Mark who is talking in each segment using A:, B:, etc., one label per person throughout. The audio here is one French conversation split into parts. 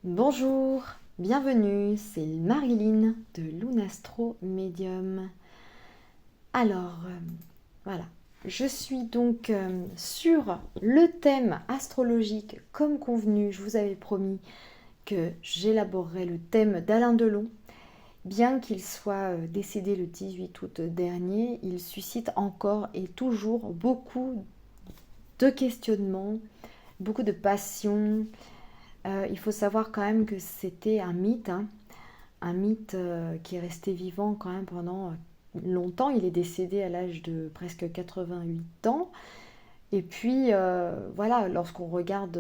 A: Bonjour, bienvenue, c'est Marilyn de Lunastro Medium. Alors, voilà, je suis donc sur le thème astrologique comme convenu. Je vous avais promis que j'élaborerais le thème d'Alain Delon. Bien qu'il soit décédé le 18 août dernier, il suscite encore et toujours beaucoup de questionnements, beaucoup de passion. Il faut savoir quand même que c'était un mythe qui est resté vivant quand même pendant longtemps. Il est décédé à l'âge de presque 88 ans. Et puis voilà, lorsqu'on regarde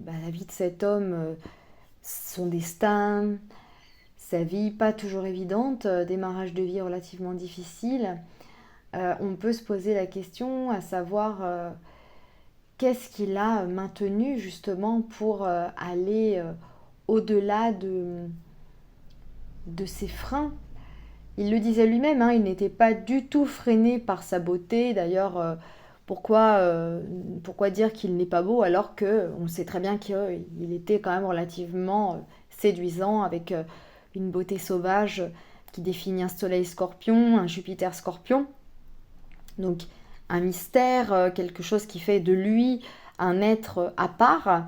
A: la vie de cet homme, son destin, sa vie pas toujours évidente, démarrage de vie relativement difficile, on peut se poser la question à savoir qu'est-ce qu'il a maintenu justement pour aller au-delà de ses freins. Il le disait lui-même, hein, il n'était pas du tout freiné par sa beauté. D'ailleurs, pourquoi dire qu'il n'est pas beau alors que on sait très bien qu'il était quand même relativement séduisant avec une beauté sauvage qui définit un soleil scorpion, un Jupiter scorpion. Donc un mystère, quelque chose qui fait de lui un être à part.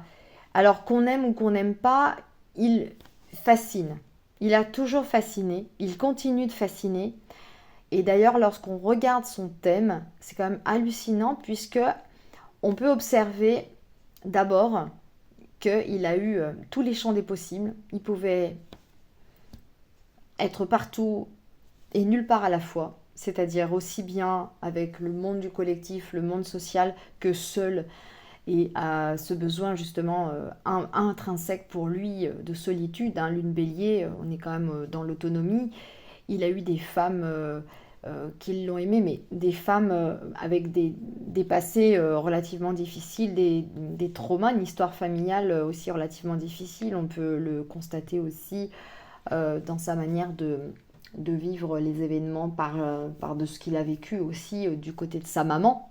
A: Alors qu'on aime ou qu'on n'aime pas, il fascine. Il a toujours fasciné, il continue de fasciner. Et d'ailleurs, lorsqu'on regarde son thème, c'est quand même hallucinant puisque on peut observer d'abord qu'il a eu tous les champs des possibles. Il pouvait être partout et nulle part à la fois, c'est-à-dire aussi bien avec le monde du collectif, le monde social, que seul, et à ce besoin justement intrinsèque pour lui de solitude. Hein. Lune bélier, on est quand même dans l'autonomie. Il a eu des femmes qui l'ont aimé, mais des femmes avec des passés relativement difficiles, des traumas, une histoire familiale aussi relativement difficile. On peut le constater aussi dans sa manière de vivre les événements par de ce qu'il a vécu aussi du côté de sa maman.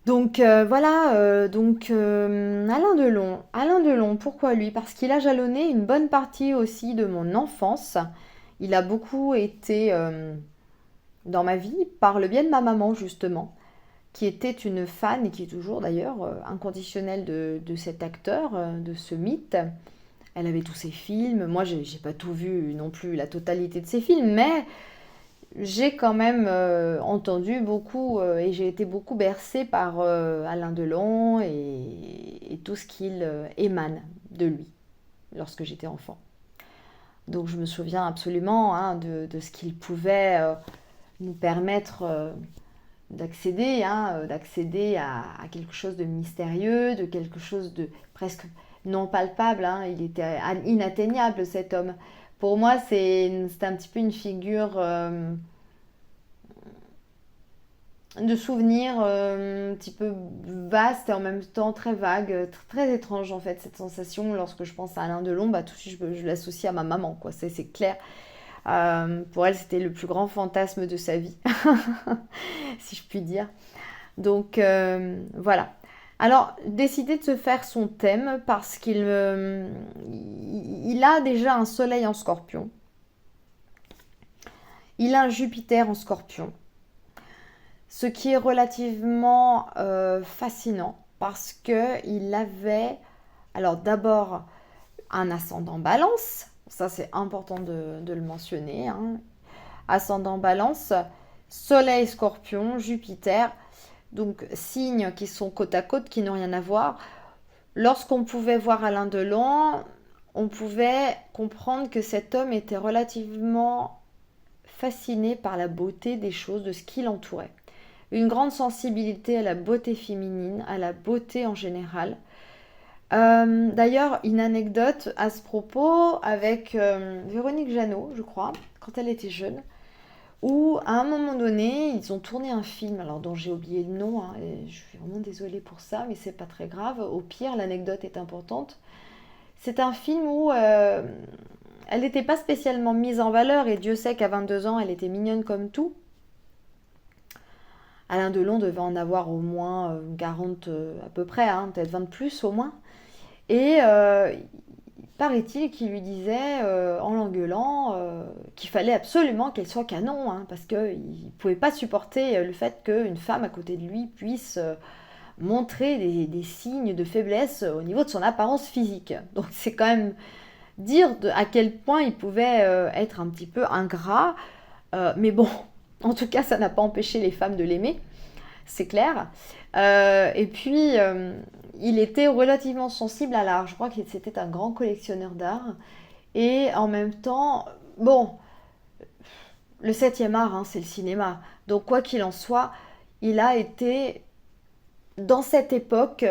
A: Donc voilà, Alain Delon, pourquoi lui? Parce qu'il a jalonné une bonne partie aussi de mon enfance. Il a beaucoup été dans ma vie par le biais de ma maman justement, qui était une fan et qui est toujours d'ailleurs inconditionnelle de cet acteur, de ce mythe. Elle avait tous ses films. Moi, j'ai pas tout vu non plus, la totalité de ses films, mais j'ai quand même entendu beaucoup et j'ai été beaucoup bercée par Alain Delon et tout ce qu'il émane de lui lorsque j'étais enfant. Donc je me souviens absolument de ce qu'il pouvait nous permettre d'accéder à quelque chose de mystérieux, de quelque chose de presque non palpable. Hein. Il était inatteignable cet homme. Pour moi, c'est un petit peu une figure de souvenirs un petit peu vaste et en même temps très vague, très étrange en fait cette sensation lorsque je pense à Alain Delon, tout de suite je l'associe à ma maman quoi, c'est clair. Pour elle c'était le plus grand fantasme de sa vie, si je puis dire. Donc voilà. Alors décidé de se faire son thème parce il a déjà un soleil en scorpion, il a un Jupiter en scorpion. Ce qui est relativement fascinant parce qu'il avait, alors d'abord, un ascendant balance, ça c'est important de le mentionner, hein. Ascendant balance, soleil scorpion, Jupiter, donc signes qui sont côte à côte, qui n'ont rien à voir. Lorsqu'on pouvait voir Alain Delon, on pouvait comprendre que cet homme était relativement fasciné par la beauté des choses, de ce qui l'entourait. Une grande sensibilité à la beauté féminine, à la beauté en général. D'ailleurs, une anecdote à ce propos avec Véronique Jeannot, je crois, quand elle était jeune, où à un moment donné, ils ont tourné un film, alors dont j'ai oublié le nom, hein, et je suis vraiment désolée pour ça, mais c'est pas très grave. Au pire, l'anecdote est importante. C'est un film où elle n'était pas spécialement mise en valeur, et Dieu sait qu'à 22 ans, elle était mignonne comme tout. Alain Delon devait en avoir au moins 40 à peu près, hein, peut-être 20 de plus au moins. Et paraît-il qu'il lui disait, en l'engueulant, qu'il fallait absolument qu'elle soit canon, hein, parce qu'il ne pouvait pas supporter le fait qu'une femme à côté de lui puisse montrer des signes de faiblesse au niveau de son apparence physique. Donc c'est quand même dire à quel point il pouvait être un petit peu ingrat. Mais bon, en tout cas, ça n'a pas empêché les femmes de l'aimer, c'est clair. Et puis, il était relativement sensible à l'art. Je crois que c'était un grand collectionneur d'art. Et en même temps, bon, le septième art, hein, c'est le cinéma. Donc, quoi qu'il en soit, il a été dans cette époque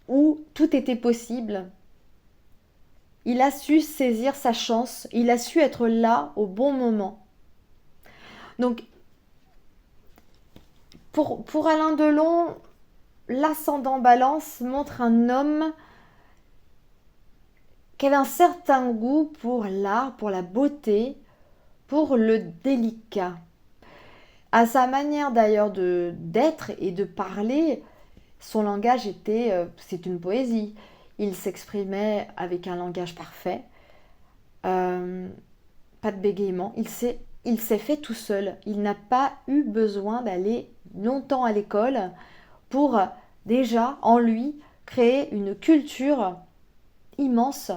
A: où tout était possible. Il a su saisir sa chance, il a su être là au bon moment. Donc, pour Alain Delon, l'ascendant Balance montre un homme qui avait un certain goût pour l'art, pour la beauté, pour le délicat. À sa manière d'ailleurs d'être et de parler, son langage c'est une poésie. Il s'exprimait avec un langage parfait, euh, pas de bégaiement. Il s'est fait tout seul. Il n'a pas eu besoin d'aller longtemps à l'école pour déjà en lui créer une culture immense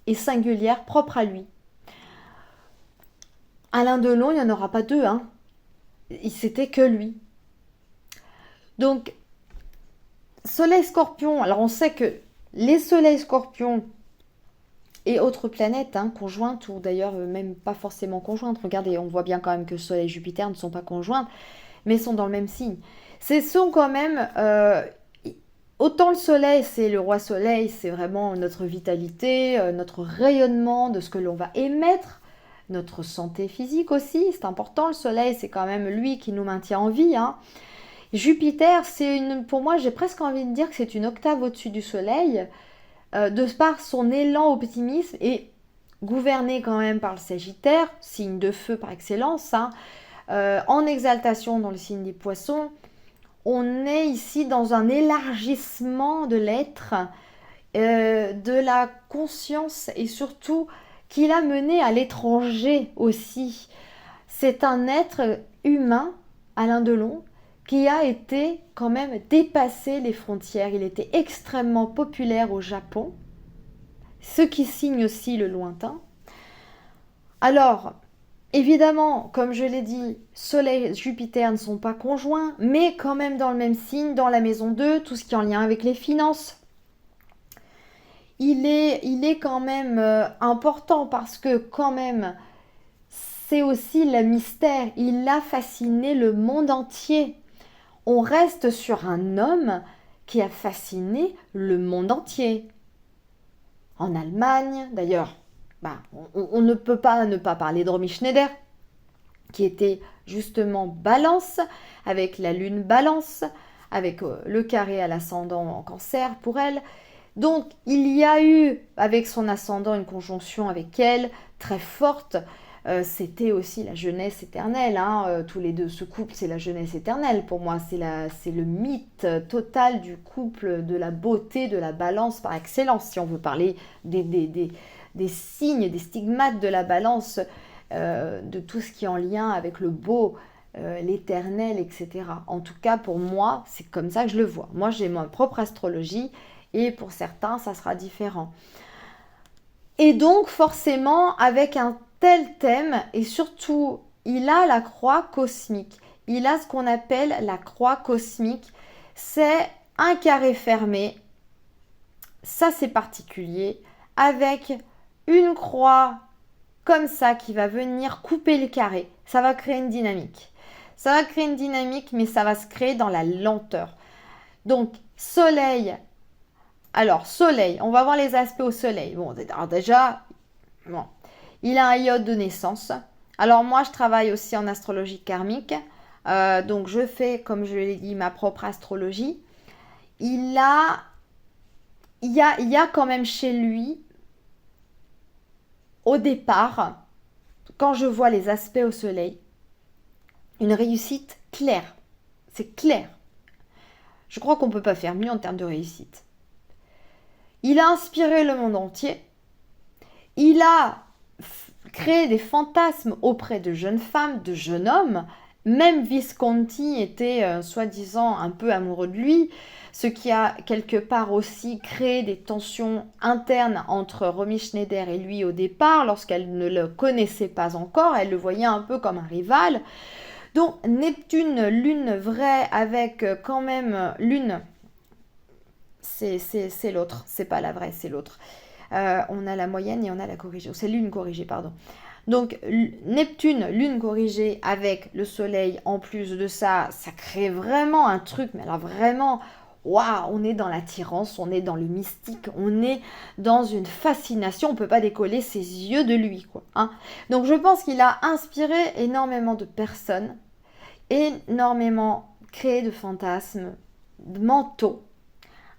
A: et singulière propre à lui. Alain Delon, il n'y en aura pas deux, hein. C'était que lui. Donc, Soleil Scorpion, alors on sait que les Soleils Scorpions et autres planètes, hein, conjointes, ou d'ailleurs même pas forcément conjointes, regardez, on voit bien quand même que Soleil et Jupiter ne sont pas conjointes, mais sont dans le même signe. Ce sont quand même... autant le Soleil, c'est le roi Soleil, c'est vraiment notre vitalité, notre rayonnement de ce que l'on va émettre, notre santé physique aussi, c'est important. Le Soleil, c'est quand même lui qui nous maintient en vie, hein. Jupiter, pour moi, j'ai presque envie de dire que c'est une octave au-dessus du Soleil, de par son élan optimisme et gouverné quand même par le Sagittaire, signe de feu par excellence, hein, en exaltation dans le signe des Poissons. On est ici dans un élargissement de l'être, de la conscience et surtout qu'il a mené à l'étranger aussi. C'est un être humain, Alain Delon, qui a été quand même dépassé les frontières. Il était extrêmement populaire au Japon, ce qui signe aussi le lointain. Alors, évidemment, comme je l'ai dit, Soleil et Jupiter ne sont pas conjoints, mais quand même dans le même signe, dans la maison 2, tout ce qui est en lien avec les finances. Il est quand même important parce que quand même, c'est aussi le mystère. Il a fasciné le monde entier. On reste sur un homme qui a fasciné le monde entier. En Allemagne, d'ailleurs, on ne peut pas ne pas parler de Romy Schneider, qui était justement Balance, avec la lune Balance, avec le carré à l'ascendant en Cancer pour elle. Donc il y a eu avec son ascendant une conjonction avec elle très forte. C'était aussi la jeunesse éternelle, hein. Tous les deux, ce couple, c'est la jeunesse éternelle pour moi. C'est le mythe total du couple, de la beauté, de la balance par excellence. Si on veut parler des signes, des stigmates de la balance, de tout ce qui est en lien avec le beau, l'éternel, etc. En tout cas, pour moi, c'est comme ça que je le vois. Moi, j'ai ma propre astrologie et pour certains, ça sera différent. Et donc, forcément, avec un tel thème, et surtout, il a la croix cosmique. Il a ce qu'on appelle la croix cosmique. C'est un carré fermé, ça c'est particulier, avec une croix comme ça qui va venir couper le carré. Ça va créer une dynamique. Ça va créer une dynamique, mais ça va se créer dans la lenteur. Donc, soleil. Alors, soleil, on va voir les aspects au soleil. Bon, alors déjà, bon, il a un iode de naissance. Alors, moi, je travaille aussi en astrologie karmique. Donc, je fais, comme je l'ai dit, ma propre astrologie. Il y a quand même chez lui, au départ, quand je vois les aspects au soleil, une réussite claire. C'est clair. Je crois qu'on ne peut pas faire mieux en termes de réussite. Il a inspiré le monde entier. Il a créé des fantasmes auprès de jeunes femmes, de jeunes hommes. Même Visconti était soi-disant un peu amoureux de lui, ce qui a quelque part aussi créé des tensions internes entre Romy Schneider et lui au départ, lorsqu'elle ne le connaissait pas encore, elle le voyait un peu comme un rival. Donc Neptune, lune vraie avec quand même lune, c'est l'autre, c'est pas la vraie, c'est l'autre. On a la moyenne et on a la corrigée, c'est lune corrigée, pardon. Donc Neptune, lune corrigée avec le soleil en plus de ça, ça crée vraiment un truc, mais alors vraiment, waouh, on est dans l'attirance, on est dans le mystique, on est dans une fascination, on peut pas décoller ses yeux de lui, quoi. Hein. Donc je pense qu'il a inspiré énormément de personnes, énormément créé de fantasmes mentaux.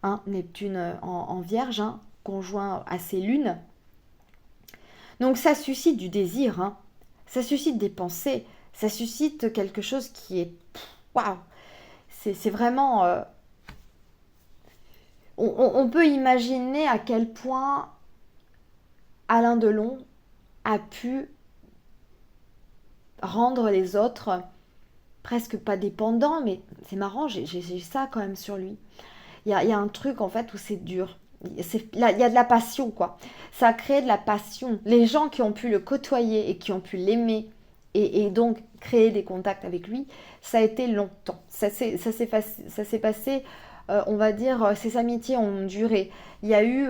A: Hein, Neptune en Vierge, hein, conjoint à ses lunes. Donc ça suscite du désir, hein. Ça suscite des pensées, ça suscite quelque chose qui est... Waouh. C'est vraiment... on peut imaginer à quel point Alain Delon a pu rendre les autres presque pas dépendants, mais c'est marrant, j'ai ça quand même sur lui. Il y a un truc en fait où c'est dur. Là, il y a de la passion, quoi. Ça a créé de la passion. Les gens qui ont pu le côtoyer et qui ont pu l'aimer et donc créer des contacts avec lui, ça a été longtemps. Ça s'est passé, on va dire, ces amitiés ont duré. Il y a eu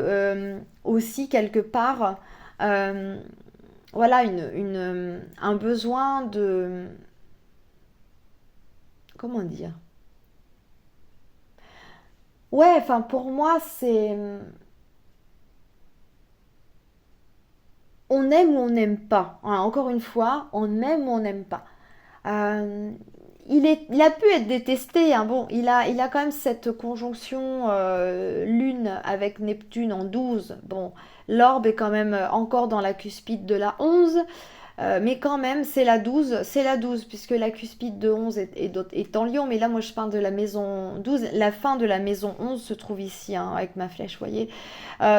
A: aussi quelque part, euh, voilà, un besoin de... Comment dire? Ouais, enfin pour moi, c'est... On aime ou on n'aime pas. Hein, encore une fois, on aime ou on n'aime pas. Euh, il a pu être détesté. Hein. Bon, il a quand même cette conjonction Lune avec Neptune en 12. Bon, l'orbe est quand même encore dans la cuspide de la 11. Mais quand même, c'est la 12 puisque la cuspide de 11 est en Lion, mais là, moi, je parle de la maison 12. La fin de la maison 11 se trouve ici, hein, avec ma flèche, vous voyez.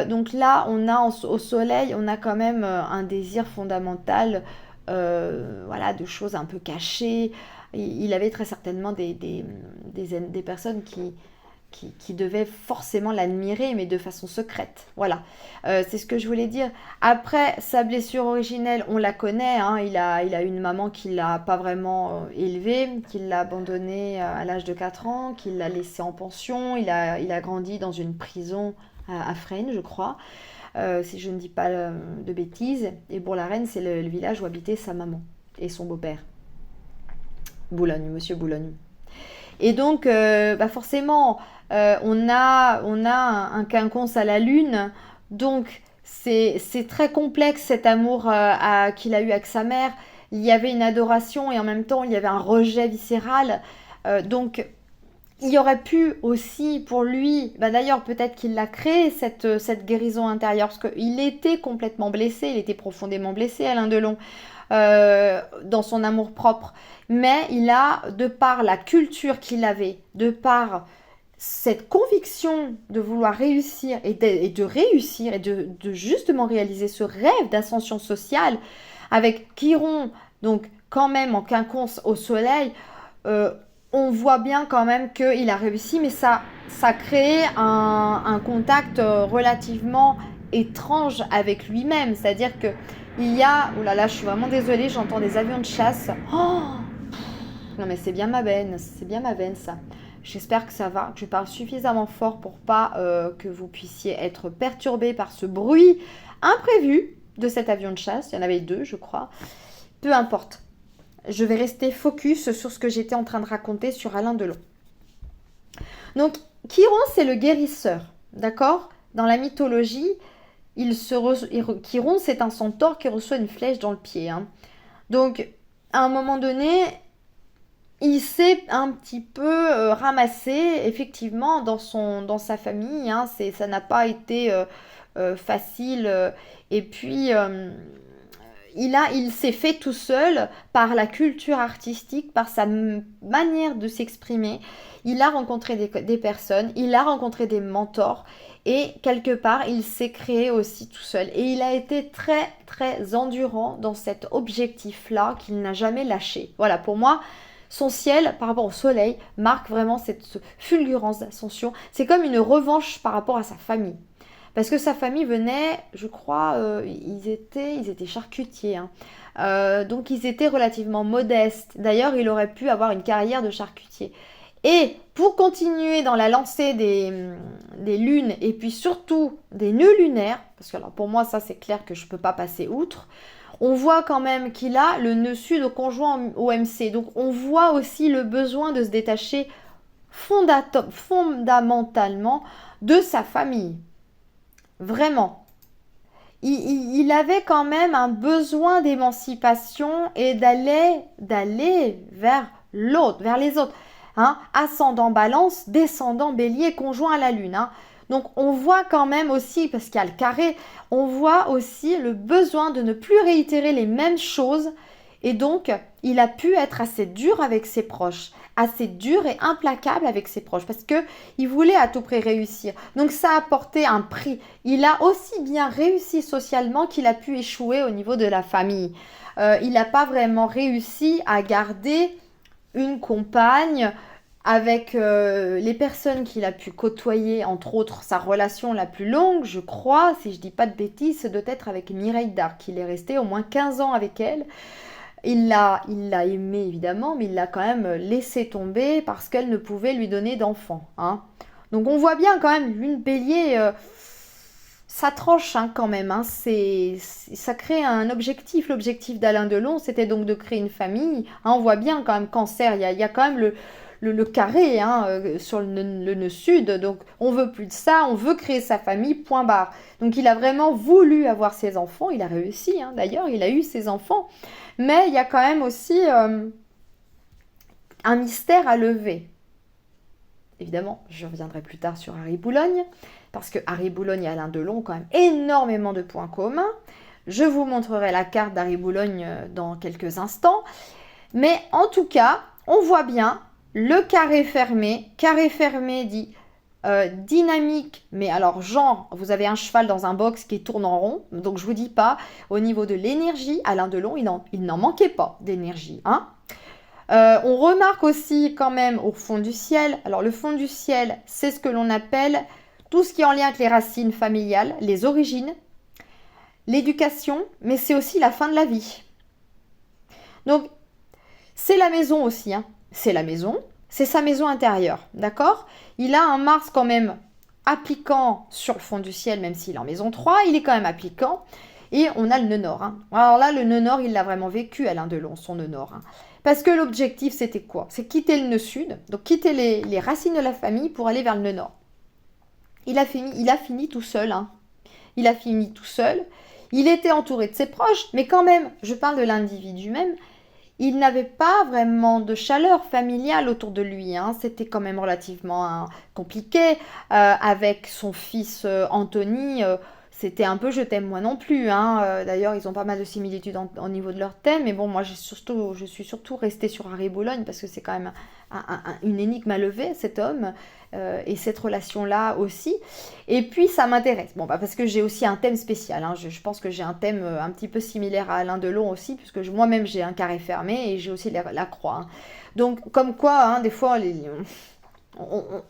A: Donc là, on a au soleil, on a quand même un désir fondamental, voilà, de choses un peu cachées. Il avait très certainement des personnes qui devaient forcément l'admirer, mais de façon secrète. Voilà, c'est ce que je voulais dire. Après, sa blessure originelle, on la connaît. Hein, il a une maman qui l'a pas vraiment élevé, qui l'a abandonné à l'âge de 4 ans, qui l'a laissé en pension. Il a grandi dans une prison à Fresnes, je crois, si je ne dis pas de bêtises. Et Bourg-la-Reine, c'est le village où habitait sa maman et son beau-père. Boulogne, monsieur Boulogne. Et donc, bah forcément, on a un quinconce à la lune. Donc, c'est très complexe cet amour qu'il a eu avec sa mère. Il y avait une adoration et en même temps, il y avait un rejet viscéral. Donc, il y aurait pu aussi pour lui, bah d'ailleurs peut-être qu'il l'a créé cette guérison intérieure, parce qu'il était complètement blessé, il était profondément blessé Alain Delon, dans son amour-propre. Mais il a, de par la culture qu'il avait, de par cette conviction de vouloir réussir et de réussir et de justement réaliser ce rêve d'ascension sociale avec Chiron, donc quand même en quinconce au soleil, euh, on voit bien quand même qu'il a réussi, mais ça crée un contact relativement étrange avec lui-même. C'est-à-dire que il y a... Oh là là, je suis vraiment désolée, j'entends des avions de chasse. Oh non mais c'est bien ma veine ça. J'espère que ça va, que je parle suffisamment fort pour pas que vous puissiez être perturbé par ce bruit imprévu de cet avion de chasse. Il y en avait deux, je crois. Peu importe. Je vais rester focus sur ce que j'étais en train de raconter sur Alain Delon. Donc, Chiron, c'est le guérisseur, d'accord? Dans la mythologie, Chiron, c'est un centaure qui reçoit une flèche dans le pied. Hein. Donc, à un moment donné, il s'est un petit peu ramassé, effectivement, dans sa famille. Hein, ça n'a pas été facile. Et puis, il s'est fait tout seul par la culture artistique, par sa manière de s'exprimer. Il a rencontré des personnes, il a rencontré des mentors et quelque part, il s'est créé aussi tout seul. Et il a été très, très endurant dans cet objectif-là qu'il n'a jamais lâché. Voilà, pour moi, son ciel par rapport au soleil marque vraiment cette fulgurance d'ascension. C'est comme une revanche par rapport à sa famille. Parce que sa famille venait, je crois, ils étaient charcutiers. Hein. Donc ils étaient relativement modestes. D'ailleurs, il aurait pu avoir une carrière de charcutier. Et pour continuer dans la lancée des lunes et puis surtout des nœuds lunaires, parce que alors pour moi ça c'est clair que je ne peux pas passer outre, on voit quand même qu'il a le nœud sud au conjoint au MC. Donc on voit aussi le besoin de se détacher fondamentalement de sa famille. Vraiment. Il avait quand même un besoin d'émancipation et d'aller vers l'autre, vers les autres. Hein, ascendant balance, descendant bélier, conjoint à la lune. Hein. Donc on voit quand même aussi, parce qu'il y a le carré, on voit aussi le besoin de ne plus réitérer les mêmes choses. Et donc, il a pu être assez dur avec ses proches, assez dur et implacable avec ses proches, parce qu'il voulait à tout prix réussir. Donc ça a apporté un prix. Il a aussi bien réussi socialement qu'il a pu échouer au niveau de la famille. Il n'a pas vraiment réussi à garder une compagne avec les personnes qu'il a pu côtoyer, entre autres sa relation la plus longue, je crois, si je dis pas de bêtises, ça doit être avec Mireille d'Arc. Il est resté au moins 15 ans avec elle. Il l'a aimée évidemment, mais il l'a quand même laissé tomber parce qu'elle ne pouvait lui donner d'enfant. Hein. Donc on voit bien quand même, Lune Bélier, ça tranche hein, quand même. Hein. Ça crée un objectif. L'objectif d'Alain Delon, c'était donc de créer une famille. Hein, on voit bien quand même Cancer, il y a quand même le carré hein, sur le nœud sud. Donc on veut plus de ça, on veut créer sa famille, point barre. Donc il a vraiment voulu avoir ses enfants. Il a réussi hein, d'ailleurs, il a eu ses enfants. Mais il y a quand même aussi un mystère à lever. Évidemment, je reviendrai plus tard sur Harry Boulogne, parce que Harry Boulogne et Alain Delon ont quand même énormément de points communs. Je vous montrerai la carte d'Harry Boulogne dans quelques instants. Mais en tout cas, on voit bien le carré fermé. Carré fermé dit dynamique, mais alors genre, vous avez un cheval dans un box qui tourne en rond, donc je vous dis pas, au niveau de l'énergie, Alain Delon, il n'en manquait pas d'énergie. Hein. On remarque aussi quand même au fond du ciel, alors le fond du ciel, c'est ce que l'on appelle tout ce qui est en lien avec les racines familiales, les origines, l'éducation, mais c'est aussi la fin de la vie. Donc, c'est la maison aussi, hein. C'est la maison, c'est sa maison intérieure, d'accord? Il a un Mars quand même appliquant sur le fond du ciel, même s'il est en maison 3, il est quand même appliquant. Et on a le nœud nord. Hein. Alors là, le nœud nord, il l'a vraiment vécu, Alain Delon, son nœud nord. Hein. Parce que l'objectif, c'était quoi? C'est quitter le nœud sud, donc quitter les racines de la famille pour aller vers le nœud nord. Il a fini tout seul. Hein. Il a fini tout seul. Il était entouré de ses proches, mais quand même, je parle de l'individu même, il n'avait pas vraiment de chaleur familiale autour de lui. Hein. C'était quand même relativement compliqué. Avec son fils Anthony, c'était un peu je t'aime moi non plus. Hein. D'ailleurs, ils ont pas mal de similitudes au niveau de leur thème. Mais bon, moi, je suis surtout restée sur Harry Boulogne parce que c'est quand même une énigme à lever, cet homme. Et cette relation-là aussi. Et puis, ça m'intéresse. Bon, parce que j'ai aussi un thème spécial. Hein. Je pense que j'ai un thème un petit peu similaire à Alain Delon aussi, puisque moi-même, j'ai un carré fermé et j'ai aussi la croix. Hein. Donc, comme quoi, hein, des fois,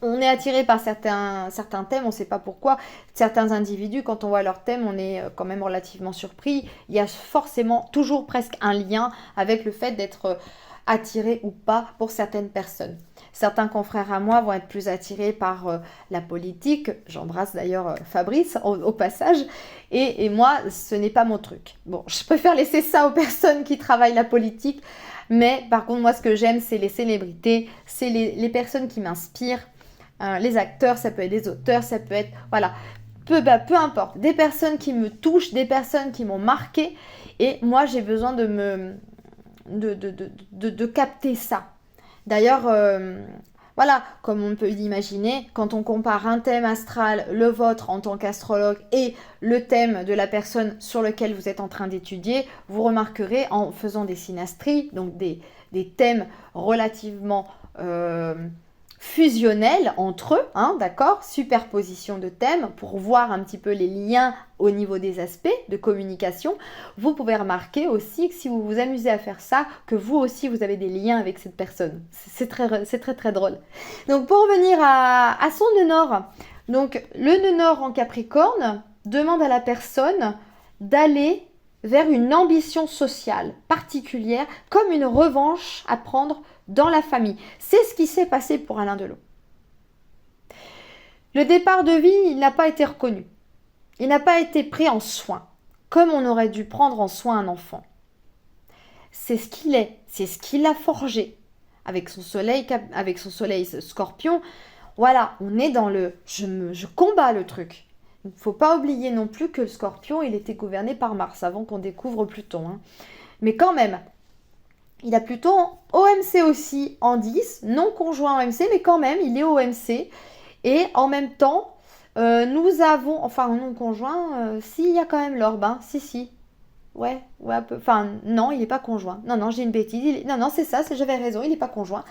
A: on est attiré par certains thèmes, on ne sait pas pourquoi. Certains individus, quand on voit leur thème, on est quand même relativement surpris. Il y a forcément toujours presque un lien avec le fait d'être attiré ou pas pour certaines personnes. Certains confrères à moi vont être plus attirés par la politique. J'embrasse d'ailleurs Fabrice au passage. Et moi, ce n'est pas mon truc. Bon, je préfère laisser ça aux personnes qui travaillent la politique. Mais par contre, moi, ce que j'aime, c'est les célébrités. C'est les personnes qui m'inspirent. Les acteurs, ça peut être des auteurs, ça peut être... Voilà, peu importe. Des personnes qui me touchent, des personnes qui m'ont marqué. Et moi, j'ai besoin de capter ça. D'ailleurs, Voilà, comme on peut l'imaginer, quand on compare un thème astral, le vôtre en tant qu'astrologue, et le thème de la personne sur lequel vous êtes en train d'étudier, vous remarquerez en faisant des synastries, donc des thèmes relativement fusionnels entre eux, hein, d'accord, superposition de thèmes pour voir un petit peu les liens au niveau des aspects de communication. Vous pouvez remarquer aussi que si vous vous amusez à faire ça, que vous aussi vous avez des liens avec cette personne. C'est très drôle. Donc pour revenir à son nœud nord, donc le nœud nord en Capricorne demande à la personne d'aller vers une ambition sociale particulière, comme une revanche à prendre dans la famille. C'est ce qui s'est passé pour Alain Delon. Le départ de vie, il n'a pas été reconnu. Il n'a pas été pris en soin, comme on aurait dû prendre en soin un enfant. C'est ce qu'il est, c'est ce qu'il a forgé. Avec son soleil scorpion, voilà, on est dans le je combats le truc. Il ne faut pas oublier non plus que le scorpion, il était gouverné par Mars avant qu'on découvre Pluton. Hein. Mais quand même, il a Pluton OMC aussi en 10, non conjoint OMC, mais quand même, il est OMC. Et en même temps, nous avons, enfin non conjoint, si, il y a quand même l'orbe, hein, si. Ouais, un peu. Enfin, non, il n'est pas conjoint. Non, j'ai une bêtise. Non, c'est ça, j'avais raison, il n'est pas conjoint.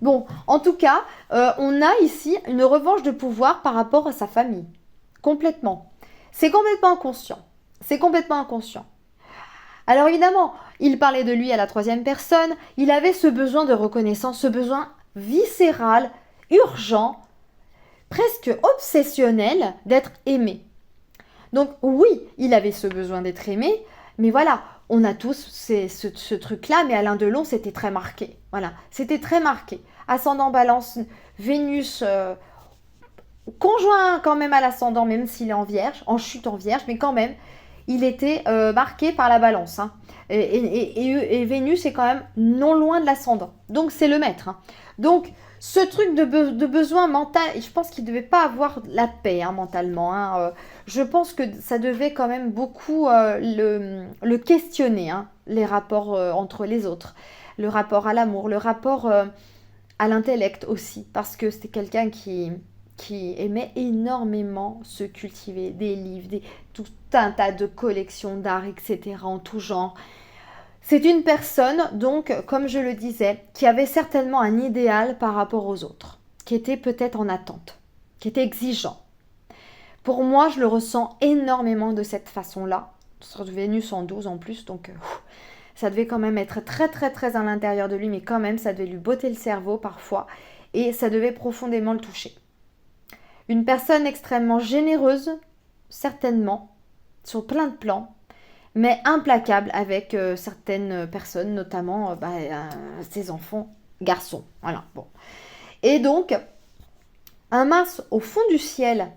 A: Bon, en tout cas, on a ici une revanche de pouvoir par rapport à sa famille. Complètement. C'est complètement inconscient. Alors évidemment, il parlait de lui à la troisième personne. Il avait ce besoin de reconnaissance, ce besoin viscéral, urgent, presque obsessionnel d'être aimé. Donc oui, il avait ce besoin d'être aimé, mais voilà, on a tous ce truc-là, mais Alain Delon, c'était très marqué. Voilà, c'était très marqué. Ascendant Balance, Vénus, conjoint quand même à l'ascendant, même s'il est en Vierge, en chute en Vierge, mais quand même, il était marqué par la Balance. Hein. Et Vénus est quand même non loin de l'ascendant. Donc c'est le maître. Hein. Donc ce truc de besoin mental, je pense qu'il ne devait pas avoir la paix hein, mentalement. Hein. Je pense que ça devait quand même beaucoup le questionner, hein, les rapports entre les autres, le rapport à l'amour, le rapport à l'intellect aussi, parce que c'était quelqu'un qui aimait énormément se cultiver, des livres, tout un tas de collections d'art, etc., en tout genre. C'est une personne, donc, comme je le disais, qui avait certainement un idéal par rapport aux autres, qui était peut-être en attente, qui était exigeant. Pour moi, je le ressens énormément de cette façon-là, sur Vénus en 12 en plus, donc ça devait quand même être très à l'intérieur de lui, mais quand même, ça devait lui botter le cerveau parfois, et ça devait profondément le toucher. Une personne extrêmement généreuse, certainement, sur plein de plans, mais implacable avec certaines personnes, notamment ses enfants garçons. Voilà, bon. Et donc, un Mars au fond du ciel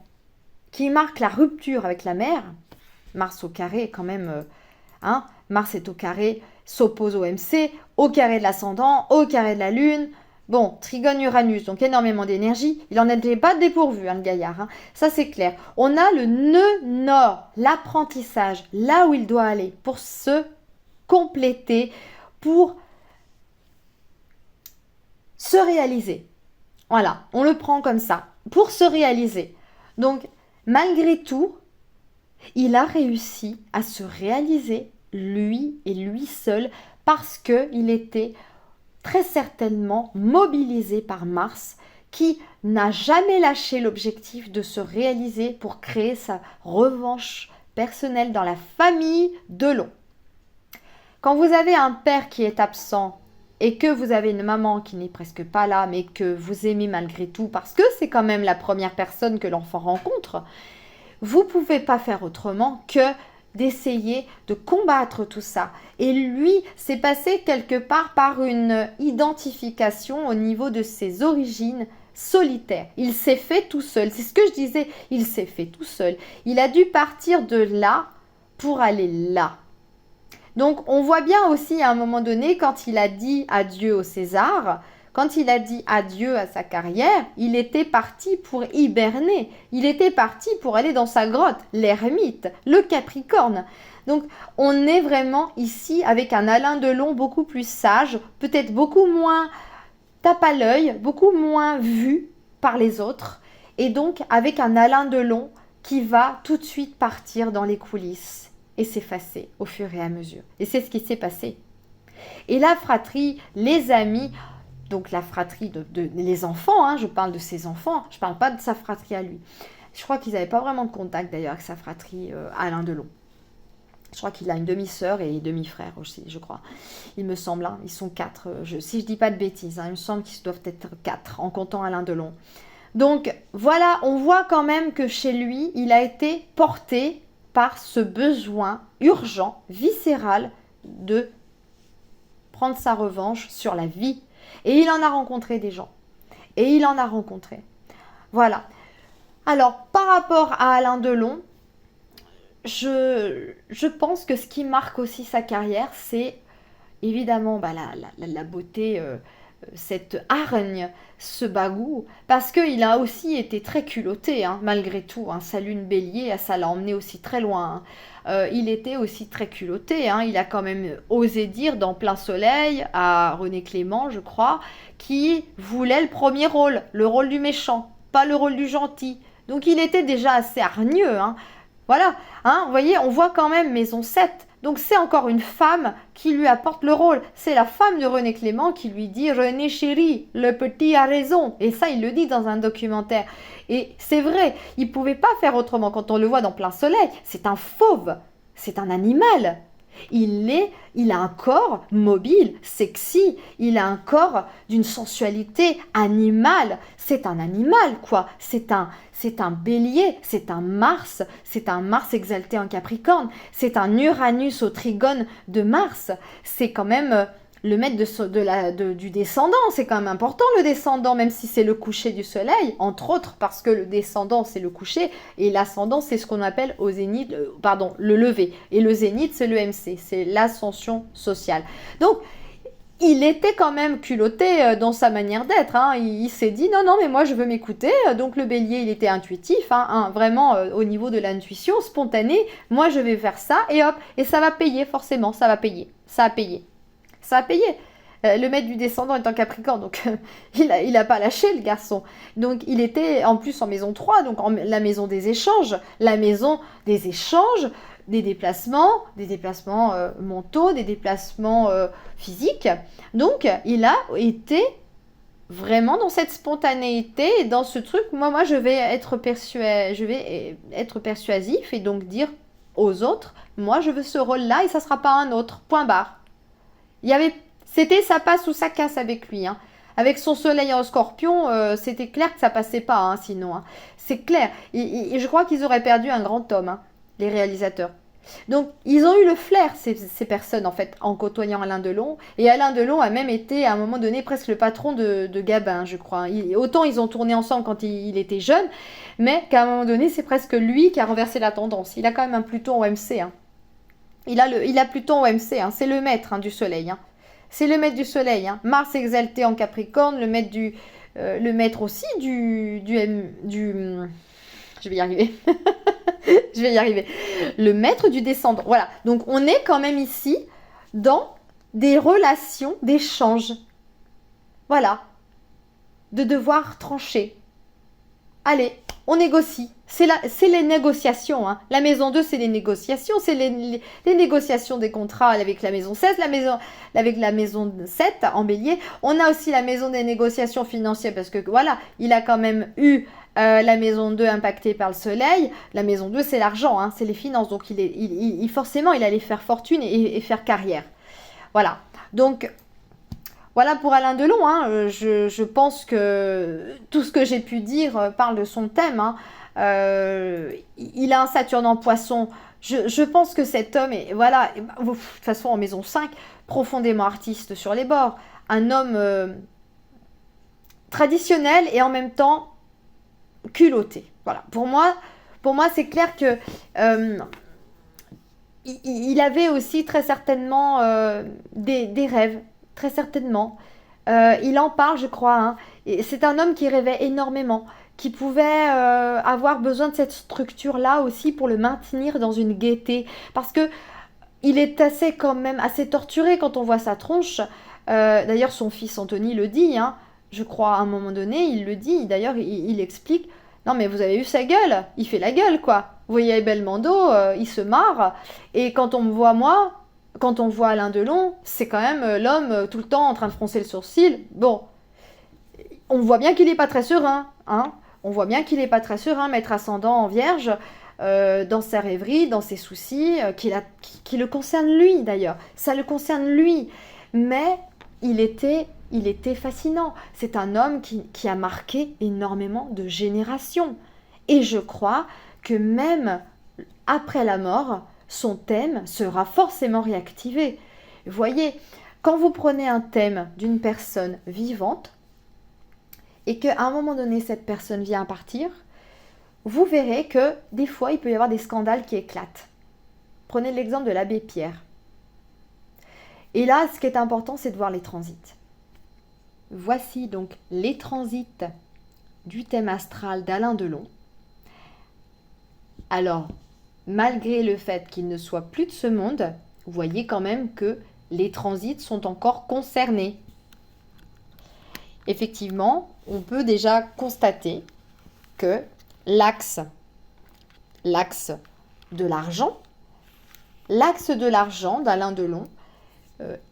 A: qui marque la rupture avec la mer, Mars au carré quand même, Mars est au carré, s'oppose au MC, au carré de l'ascendant, au carré de la lune. Bon, Trigone Uranus, donc énormément d'énergie. Il en était pas dépourvu, hein, le gaillard. Hein. Ça, c'est clair. On a le nœud nord, l'apprentissage, là où il doit aller pour se compléter, pour se réaliser. Voilà, on le prend comme ça, pour se réaliser. Donc, malgré tout, il a réussi à se réaliser, lui et lui seul, parce qu'il était très certainement mobilisé par Mars, qui n'a jamais lâché l'objectif de se réaliser pour créer sa revanche personnelle dans la famille Delon. Quand vous avez un père qui est absent et que vous avez une maman qui n'est presque pas là, mais que vous aimez malgré tout, parce que c'est quand même la première personne que l'enfant rencontre, vous ne pouvez pas faire autrement que d'essayer de combattre tout ça. Et lui, c'est passé quelque part par une identification au niveau de ses origines solitaires. Il s'est fait tout seul. C'est ce que je disais, il s'est fait tout seul. Il a dû partir de là pour aller là. Donc, on voit bien aussi à un moment donné, quand il a dit adieu au César, quand il a dit adieu à sa carrière, il était parti pour hiberner. Il était parti pour aller dans sa grotte, l'ermite, le Capricorne. Donc, on est vraiment ici avec un Alain Delon beaucoup plus sage, peut-être beaucoup moins tape à l'œil, beaucoup moins vu par les autres, et donc avec un Alain Delon qui va tout de suite partir dans les coulisses et s'effacer au fur et à mesure. Et c'est ce qui s'est passé. Et la fratrie, les amis, donc la fratrie les enfants, hein, je parle de ses enfants, je ne parle pas de sa fratrie à lui. Je crois qu'ils n'avaient pas vraiment de contact d'ailleurs avec sa fratrie Alain Delon. Je crois qu'il a une demi-sœur et demi-frère aussi, je crois. Il me semble, hein, ils sont 4. Si je dis pas de bêtises, hein, il me semble qu'ils doivent être 4 en comptant Alain Delon. Donc voilà, on voit quand même que chez lui, il a été porté par ce besoin urgent, viscéral, de prendre sa revanche sur la vie. Et il en a rencontré des gens. Et il en a rencontré. Voilà. Alors, par rapport à Alain Delon, je pense que ce qui marque aussi sa carrière, c'est évidemment la beauté, cette hargne, ce bagou, parce qu'il a aussi été très culotté, hein, malgré tout. Hein, sa lune bélier, ça l'a emmené aussi très loin. Hein. Il était aussi très culotté. Hein, il a quand même osé dire dans Plein Soleil à René Clément, je crois, qu'il voulait le premier rôle, le rôle du méchant, pas le rôle du gentil. Donc il était déjà assez hargneux. Hein. Voilà, hein, vous voyez, on voit quand même Maison 7. Donc c'est encore une femme qui lui apporte le rôle. C'est la femme de René Clément qui lui dit « René chéri, le petit a raison ». Et ça, il le dit dans un documentaire. Et c'est vrai, il ne pouvait pas faire autrement. Quand on le voit dans Plein Soleil, c'est un fauve, c'est un animal. Il a un corps mobile, sexy, il a un corps d'une sensualité animale. C'est un animal, quoi. C'est un bélier, c'est un Mars exalté en Capricorne, c'est un Uranus au trigone de Mars. C'est quand même le maître du descendant, c'est quand même important le descendant, même si c'est le coucher du soleil, entre autres, parce que le descendant c'est le coucher, et l'ascendant c'est ce qu'on appelle au zénith, le lever, et le zénith c'est le MC, c'est l'ascension sociale. Donc, il était quand même culotté dans sa manière d'être. Hein. Il s'est dit non, mais moi je veux m'écouter. Donc le bélier, il était intuitif, hein, vraiment au niveau de l'intuition, spontané. Moi je vais faire ça et hop, et ça va payer forcément, ça va payer. Ça a payé. Ça a payé. Le maître du descendant est en Capricorne, donc il a pas lâché le garçon. Donc il était en plus en maison 3, donc la maison des échanges, des déplacements mentaux, des déplacements physiques. Donc, il a été vraiment dans cette spontanéité et dans ce truc. Moi, je vais être persuasif et donc dire aux autres, moi, je veux ce rôle-là et ça sera pas un autre. Point barre. C'était ça passe ou ça casse avec lui. Hein. Avec son soleil en scorpion, c'était clair que ça passait pas, hein, sinon. Hein. C'est clair. Et je crois qu'ils auraient perdu un grand homme, hein, les réalisateurs. Donc, ils ont eu le flair, ces personnes, en fait, en côtoyant Alain Delon. Et Alain Delon a même été, à un moment donné, presque le patron de Gabin, je crois. Autant ils ont tourné ensemble quand il était jeune, mais qu'à un moment donné, c'est presque lui qui a renversé la tendance. Il a quand même un Pluton au MC. Hein. Il a Pluton au MC, hein. C'est le maître, hein, du soleil. Hein. C'est le maître du soleil. Hein. Mars exalté en Capricorne, le maître aussi du je vais y arriver. Je vais y arriver. Le maître du descendant. Voilà. Donc, on est quand même ici dans des relations d'échange. Voilà. De devoir trancher. Allez, on négocie. C'est les négociations. Hein. La maison 2, c'est les négociations. C'est les négociations des contrats avec la maison 16, avec la maison 7 en bélier. On a aussi la maison des négociations financières parce que voilà, il a quand même eu la maison 2 impactée par le soleil. La maison 2, c'est l'argent, hein, c'est les finances. Donc, forcément, il allait faire fortune et faire carrière. Voilà. Donc, voilà pour Alain Delon. Hein. Je pense que tout ce que j'ai pu dire parle de son thème. Hein. Il a un Saturne en Poisson. Je pense que cet homme est, voilà, de toute façon, en maison 5, profondément artiste sur les bords. Un homme traditionnel et en même temps culotté. Voilà. Pour moi, c'est clair que il avait aussi très certainement des rêves, très certainement. Il en parle, je crois. Hein. Et c'est un homme qui rêvait énormément, qui pouvait avoir besoin de cette structure-là aussi pour le maintenir dans une gaieté. Parce que il est quand même assez torturé quand on voit sa tronche. D'ailleurs, son fils Anthony le dit. Hein. je crois, à un moment donné, il le dit, d'ailleurs, il explique, non mais vous avez vu sa gueule, il fait la gueule, quoi. Vous voyez Belmondo, il se marre, et quand on me voit, moi, quand on voit Alain Delon, c'est quand même l'homme tout le temps en train de froncer le sourcil. Bon, on voit bien qu'il n'est pas très serein, hein. On voit bien qu'il n'est pas très serein, maître ascendant en vierge, dans sa rêverie, dans ses soucis, qui le concernent lui d'ailleurs. Ça le concerne lui. Mais il était fascinant. C'est un homme qui a marqué énormément de générations. Et je crois que même après la mort, son thème sera forcément réactivé. Vous voyez, quand vous prenez un thème d'une personne vivante, et qu'à un moment donné, cette personne vient à partir, vous verrez que des fois, il peut y avoir des scandales qui éclatent. Prenez l'exemple de l'abbé Pierre. Et là, ce qui est important, c'est de voir les transits. Voici donc les transits du thème astral d'Alain Delon. Alors, malgré le fait qu'il ne soit plus de ce monde, vous voyez quand même que les transits sont encore concernés. Effectivement, on peut déjà constater que l'axe de l'argent d'Alain Delon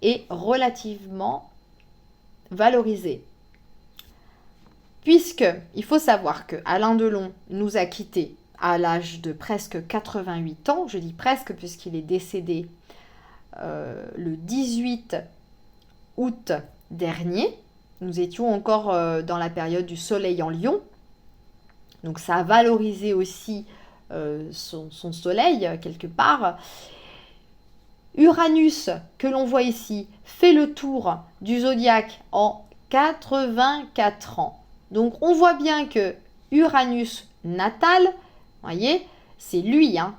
A: est relativement valorisé. Puisque il faut savoir que Alain Delon nous a quittés à l'âge de presque 88 ans, je dis presque puisqu'il est décédé le 18 août dernier. Nous étions encore dans la période du soleil en Lion. Donc ça a valorisé aussi son soleil quelque part. Uranus, que l'on voit ici, fait le tour du zodiaque en 84 ans. Donc on voit bien que Uranus natal, voyez, c'est lui, hein.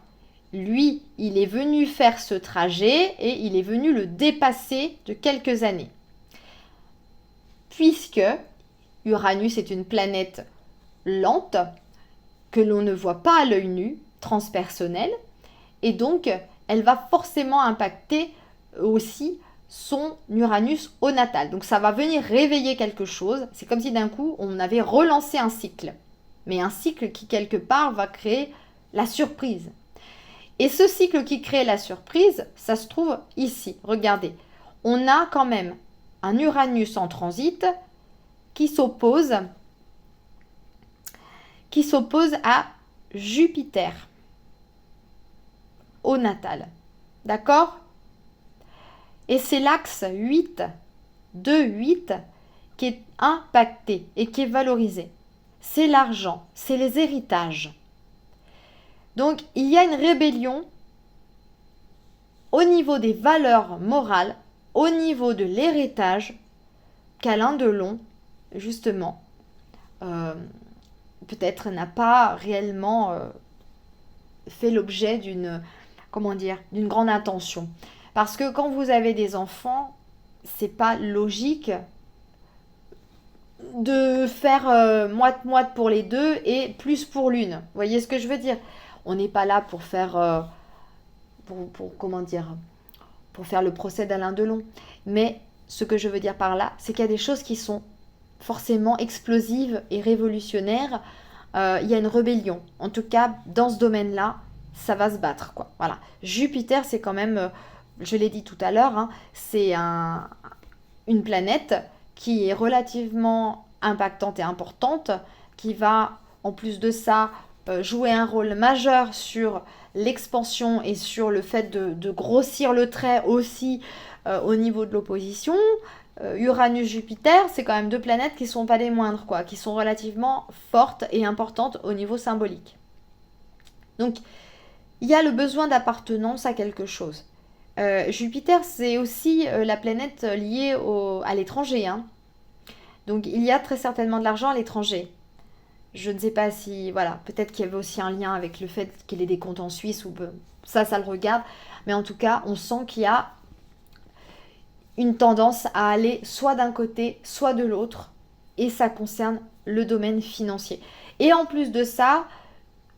A: Lui, il est venu faire ce trajet et il est venu le dépasser de quelques années. Puisque Uranus est une planète lente, que l'on ne voit pas à l'œil nu, transpersonnelle, et donc elle va forcément impacter aussi son Uranus au natal. Donc ça va venir réveiller quelque chose. C'est comme si d'un coup on avait relancé un cycle. Mais un cycle qui quelque part va créer la surprise. Et ce cycle qui crée la surprise, ça se trouve ici. Regardez, on a quand même un Uranus en transit qui s'oppose à Jupiter au natal. D'accord? Et c'est l'axe 8, 2-8 qui est impacté et qui est valorisé. C'est l'argent, c'est les héritages. Donc il y a une rébellion au niveau des valeurs morales, au niveau de l'héritage qu'Alain Delon, justement, peut-être n'a pas réellement fait l'objet d'une grande attention. Parce que quand vous avez des enfants, c'est pas logique de faire moite-moite pour les deux et plus pour l'une. Vous voyez ce que je veux dire? On n'est pas là pour faire pour faire le procès d'Alain Delon. Mais ce que je veux dire par là, c'est qu'il y a des choses qui sont forcément explosives et révolutionnaires. Il y a une rébellion. En tout cas, dans ce domaine-là, ça va se battre, quoi. Voilà. Jupiter, c'est quand même, je l'ai dit tout à l'heure, hein, c'est une planète qui est relativement impactante et importante, qui va, en plus de ça, jouer un rôle majeur sur l'expansion et sur le fait de grossir le trait aussi au niveau de l'opposition. Uranus-Jupiter, c'est quand même deux planètes qui ne sont pas des moindres, quoi, qui sont relativement fortes et importantes au niveau symbolique. Donc, il y a le besoin d'appartenance à quelque chose. Jupiter, c'est aussi la planète liée à l'étranger, hein. Donc, il y a très certainement de l'argent à l'étranger. Je ne sais pas si, voilà, peut-être qu'il y avait aussi un lien avec le fait qu'il ait des comptes en Suisse, ou ça le regarde. Mais en tout cas, on sent qu'il y a une tendance à aller soit d'un côté, soit de l'autre. Et ça concerne le domaine financier. Et en plus de ça,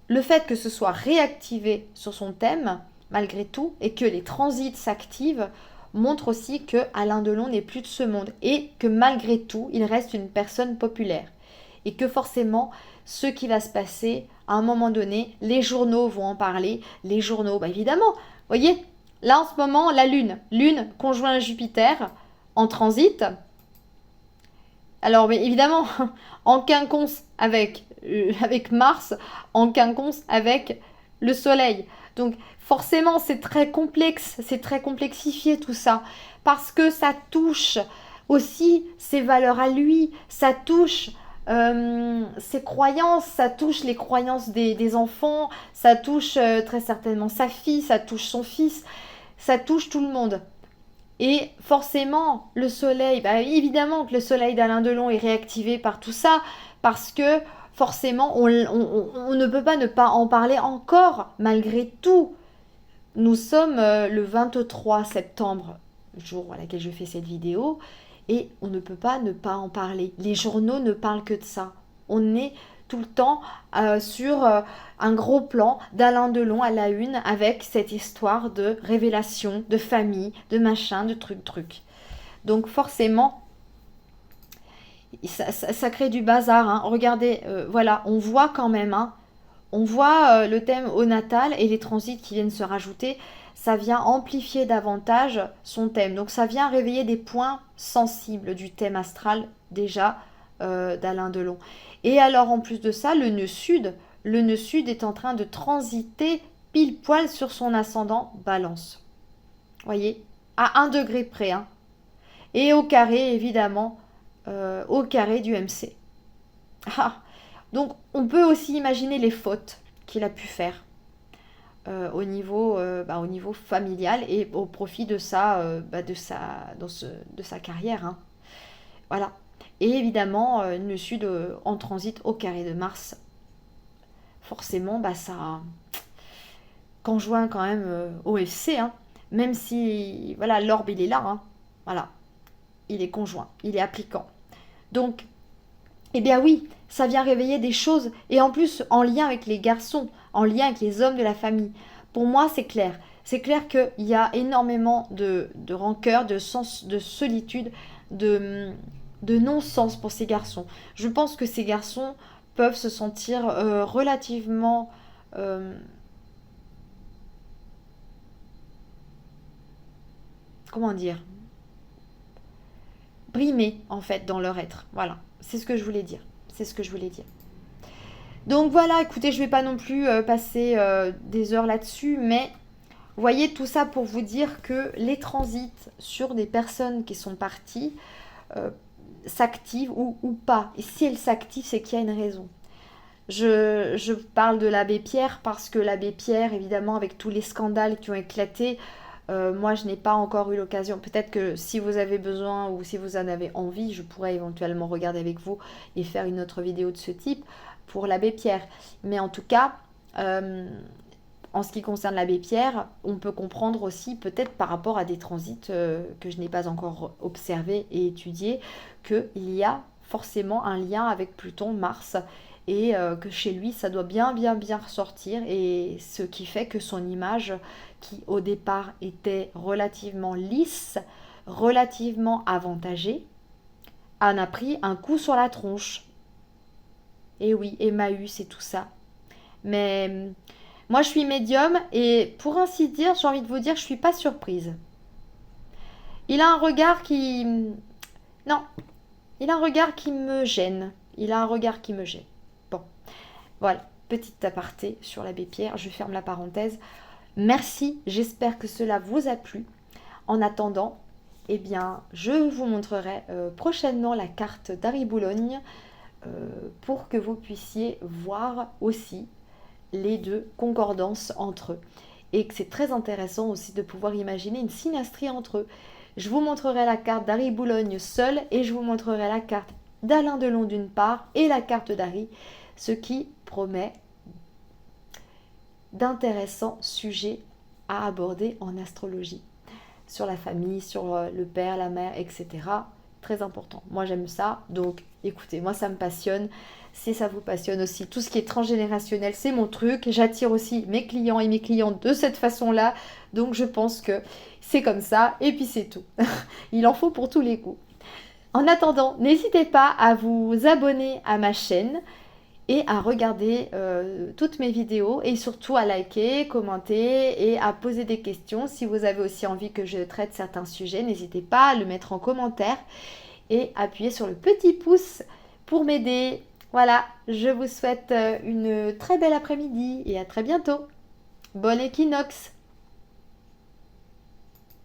A: le fait que ce soit réactivé sur son thème, malgré tout, et que les transits s'activent, montre aussi que Alain Delon n'est plus de ce monde et que malgré tout, il reste une personne populaire. Et que forcément, ce qui va se passer, à un moment donné, les journaux vont en parler. Les journaux, bah évidemment, vous voyez, là en ce moment, la Lune conjoint Jupiter en transit. Alors, mais évidemment, en quinconce avec Mars, en quinconce avec le Soleil. Donc, forcément, c'est très complexe, c'est très complexifié tout ça, parce que ça touche aussi ses valeurs à lui, ça touche ses croyances, ça touche les croyances des enfants, ça touche très certainement sa fille, ça touche son fils, ça touche tout le monde. Et forcément, le soleil, bah évidemment que le soleil d'Alain Delon est réactivé par tout ça, parce que forcément, on ne peut pas ne pas en parler encore, malgré tout. Nous sommes le 23 septembre, jour à laquelle je fais cette vidéo, et on ne peut pas ne pas en parler. Les journaux ne parlent que de ça. On est tout le temps sur un gros plan d'Alain Delon à la une avec cette histoire de révélation, de famille, de machin, de truc. Donc forcément, ça crée du bazar. Hein. Regardez, voilà, on voit quand même, hein, on voit le thème au natal et les transits qui viennent se rajouter. Ça vient amplifier davantage son thème. Donc ça vient réveiller des points sensibles du thème astral déjà d'Alain Delon. Et alors en plus de ça, le nœud sud est en train de transiter pile poil sur son ascendant Balance. Voyez, à 1 degré près. Hein. Et au carré, évidemment, au carré du MC. Ah, donc on peut aussi imaginer les fautes qu'il a pu faire au niveau familial et au profit de de sa carrière. Hein. Voilà. Et évidemment, le sud en transit au carré de Mars. Forcément, ça conjoint quand même au FC. Hein. Même si, voilà, l'orbe, il est là. Hein. Voilà. Il est conjoint. Il est appliquant. Donc, eh bien oui, ça vient réveiller des choses. Et en plus, en lien avec les garçons, en lien avec les hommes de la famille. Pour moi, c'est clair. C'est clair qu'il y a énormément de rancœur, de solitude, de non-sens pour ces garçons. Je pense que ces garçons peuvent se sentir relativement comment dire, brimés en fait dans leur être. Voilà, c'est ce que je voulais dire. C'est ce que je voulais dire. Donc voilà, écoutez, je ne vais pas non plus passer des heures là-dessus, mais vous voyez tout ça pour vous dire que les transits sur des personnes qui sont parties s'activent ou pas. Et si elles s'activent, c'est qu'il y a une raison. Je parle de l'abbé Pierre parce que l'abbé Pierre, évidemment, avec tous les scandales qui ont éclaté, moi je n'ai pas encore eu l'occasion. Peut-être que si vous avez besoin ou si vous en avez envie, je pourrais éventuellement regarder avec vous et faire une autre vidéo de ce type pour l'abbé Pierre. Mais en tout cas, en ce qui concerne l'abbé Pierre, on peut comprendre aussi peut-être par rapport à des transits que je n'ai pas encore observés et étudiés, qu'il y a forcément un lien avec Pluton, Mars, et que chez lui, ça doit bien ressortir, et ce qui fait que son image, qui au départ était relativement lisse, relativement avantagée, en a pris un coup sur la tronche. Et oui, Emmaüs et tout ça. Mais moi, je suis médium et pour ainsi dire, j'ai envie de vous dire, je suis pas surprise. Il a un regard qui... Non, il a un regard qui me gêne. Il a un regard qui me gêne. Bon, voilà, petite aparté sur l'abbé Pierre, je ferme la parenthèse. Merci, j'espère que cela vous a plu. En attendant, eh bien, je vous montrerai prochainement la carte d'Harry Boulogne pour que vous puissiez voir aussi les deux concordances entre eux. Et que c'est très intéressant aussi de pouvoir imaginer une synastrie entre eux. Je vous montrerai la carte d'Harry Boulogne seule et je vous montrerai la carte d'Alain Delon d'une part et la carte d'Harry, ce qui promet d'intéressants sujets à aborder en astrologie. Sur la famille, sur le père, la mère, etc. très important. Moi j'aime ça, donc écoutez, moi ça me passionne. Si ça vous passionne aussi, tout ce qui est transgénérationnel, c'est mon truc. J'attire aussi mes clients et mes clientes de cette façon-là. Donc je pense que c'est comme ça. Et puis c'est tout. Il en faut pour tous les goûts. En attendant, n'hésitez pas à vous abonner à ma chaîne et à regarder toutes mes vidéos et surtout à liker, commenter et à poser des questions. Si vous avez aussi envie que je traite certains sujets, n'hésitez pas à le mettre en commentaire et appuyer sur le petit pouce pour m'aider. Voilà, je vous souhaite une très belle après-midi et à très bientôt. Bon équinoxe!